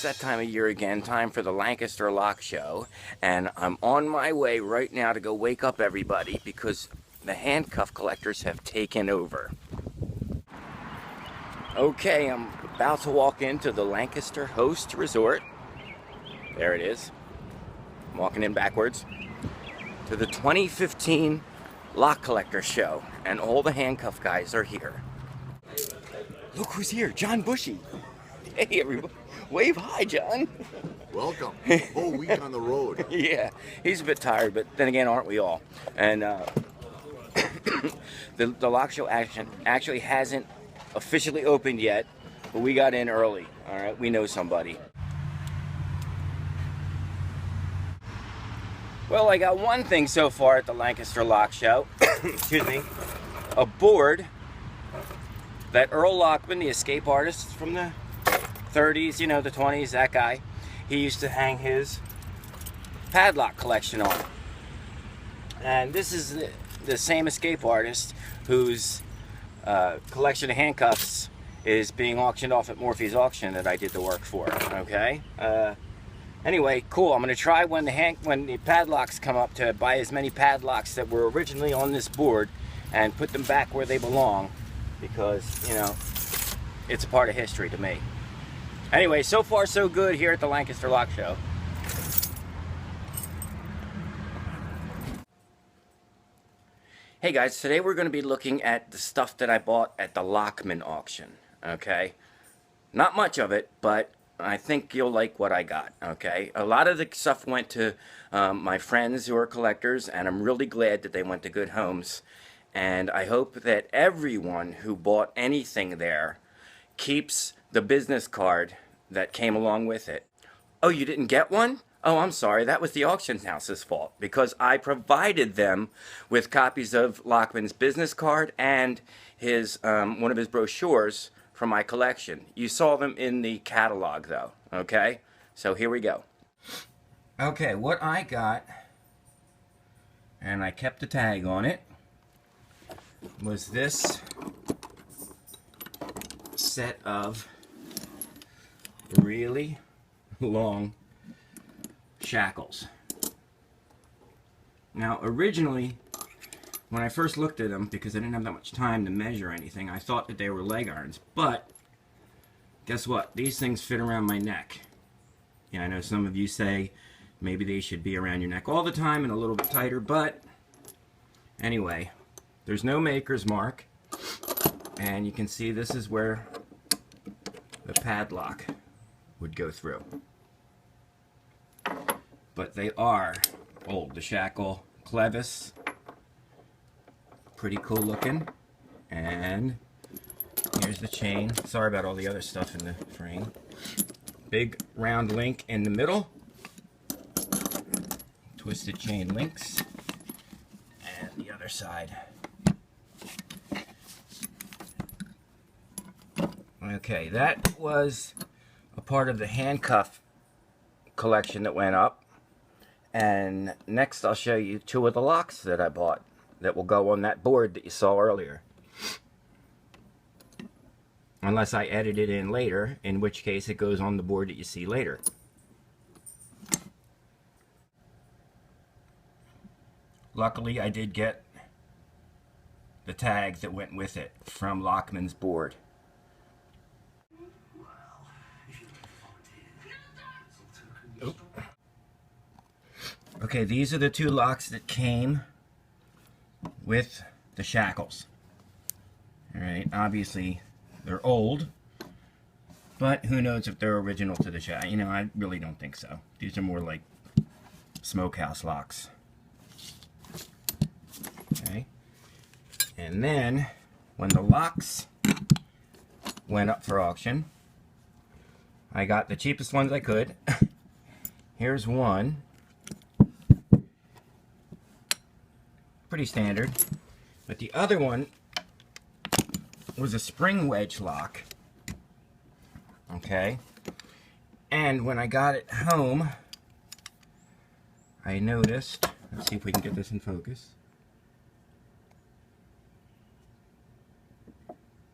that time of year again, time for the Lancaster Lock Show, and I'm on my way right now to go wake up everybody because the handcuff collectors have taken over. Okay, I'm about to walk into the Lancaster Host Resort. There it is. I'm walking in backwards to the 2015 Lock Collector Show, and all the handcuff guys are here. Look who's here, John Bushy. Hey everybody, wave hi, John. Welcome. Whole week on the road. Yeah, he's a bit tired, but then again, aren't we all? And the lock show actually hasn't officially opened yet, but we got in early. All right, we know somebody. Well, I got one thing so far at the Lancaster Lock Show. Excuse me, a board that Earl Lockman, the escape artist from the 30s, you know, the 20s, that guy, he used to hang his padlock collection on. And this is the same escape artist whose collection of handcuffs is being auctioned off at Morphy's auction that I did the work for. Okay. Anyway, cool. I'm gonna try when the padlocks come up to buy as many padlocks that were originally on this board and put them back where they belong, because, you know, it's a part of history to me. Anyway, so far so good here at the Lancaster Lock Show. Hey guys, today we're going to be looking at the stuff that I bought at the Lockman auction, okay? Not much of it, but I think you'll like what I got, okay? A lot of the stuff went to my friends who are collectors, and I'm really glad that they went to good homes. And I hope that everyone who bought anything there keeps the business card that came along with it. Oh, you didn't get one? Oh, I'm sorry, that was the auction house's fault, because I provided them with copies of Lockman's business card and his one of his brochures from my collection. You saw them in the catalog though, okay? So here we go. Okay, what I got, and I kept the tag on it, was this set of really long shackles. Now, originally, when I first looked at them, because I didn't have that much time to measure anything, I thought that they were leg irons. But guess what? These things fit around my neck. Yeah, I know some of you say maybe they should be around your neck all the time and a little bit tighter, but anyway, there's no maker's mark, and you can see this is where the padlock would go through. But they are old. The shackle clevis, pretty cool looking. And here's the chain. Sorry about all the other stuff in the frame. Big round link in the middle. Twisted chain links. And the other side. Okay, that was a part of the handcuff collection that went up. And next I'll show you two of the locks that I bought that will go on that board that you saw earlier. Unless I edit it in later, in which case it goes on the board that you see later. Luckily I did get the tag that went with it from Lockman's board. Oop. Okay, these are the two locks that came with the shackles. Alright, obviously they're old, but who knows if they're original to the shackle. You know, I really don't think so. These are more like smokehouse locks. Okay, and then when the locks went up for auction, I got the cheapest ones I could. Here's one. Pretty standard. But the other one was a spring wedge lock. Okay. And when I got it home, I noticed, let's see if we can get this in focus.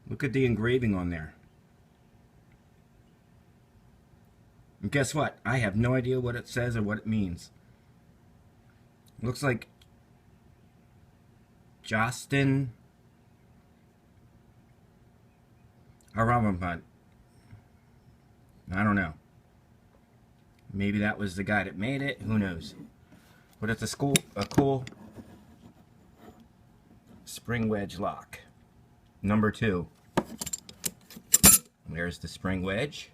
Look at the engraving on there. And guess what? I have no idea what it says or what it means. It looks like Justin Arioch. I don't know. Maybe that was the guy that made it. Who knows? But it's a cool spring wedge lock. Number 2. There's the spring wedge.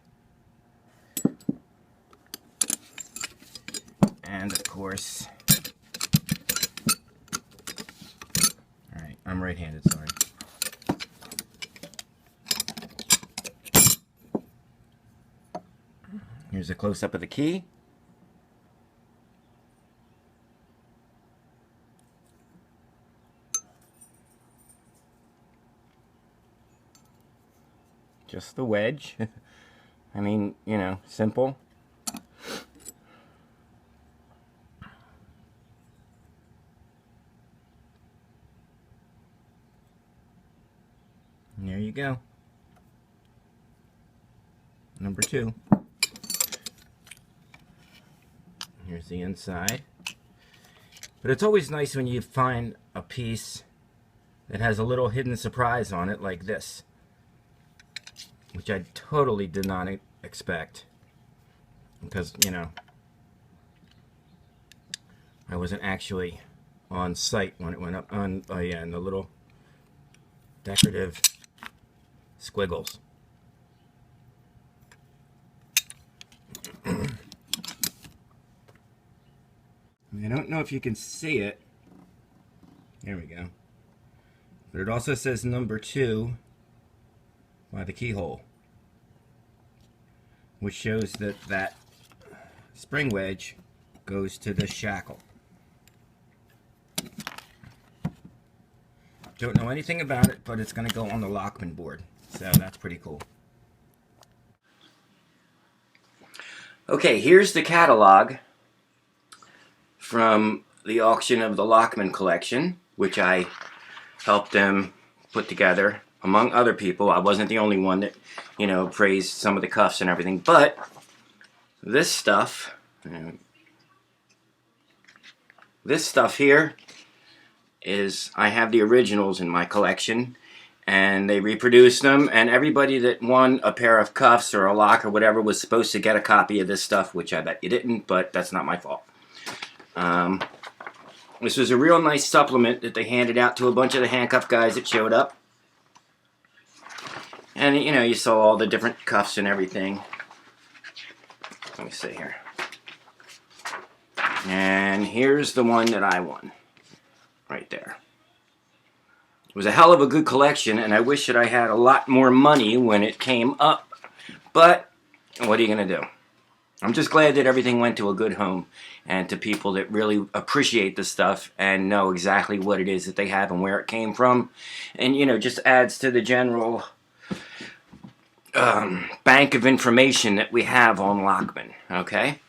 And of course, alright, I'm right-handed, sorry. Here's a close-up of the key. Just the wedge. I mean, you know, simple. And there you go. Number 2. Here's the inside. But it's always nice when you find a piece that has a little hidden surprise on it like this, which I totally did not expect, because, you know, I wasn't actually on site when it went up on, oh yeah, and the little decorative squiggles. I don't know if you can see it. There we go. But it also says number 2 by the keyhole, which shows that that spring wedge goes to the shackle. Don't know anything about it, but it's going to go on the Lockman board, so that's pretty cool. Okay, here's the catalog from the auction of the Lockman collection, which I helped them put together, among other people. I wasn't the only one that, you know, praised some of the cuffs and everything, but this stuff here is, I have the originals in my collection, and they reproduced them, and everybody that won a pair of cuffs or a lock or whatever was supposed to get a copy of this stuff, which I bet you didn't, but that's not my fault. This was a real nice supplement that they handed out to a bunch of the handcuff guys that showed up. And, you know, you saw all the different cuffs and everything. Let me see here. And here's the one that I won. Right there. It was a hell of a good collection, and I wish that I had a lot more money when it came up. But, what are you going to do? I'm just glad that everything went to a good home, and to people that really appreciate the stuff and know exactly what it is that they have and where it came from. And, you know, just adds to the general bank of information that we have on Lockman, okay?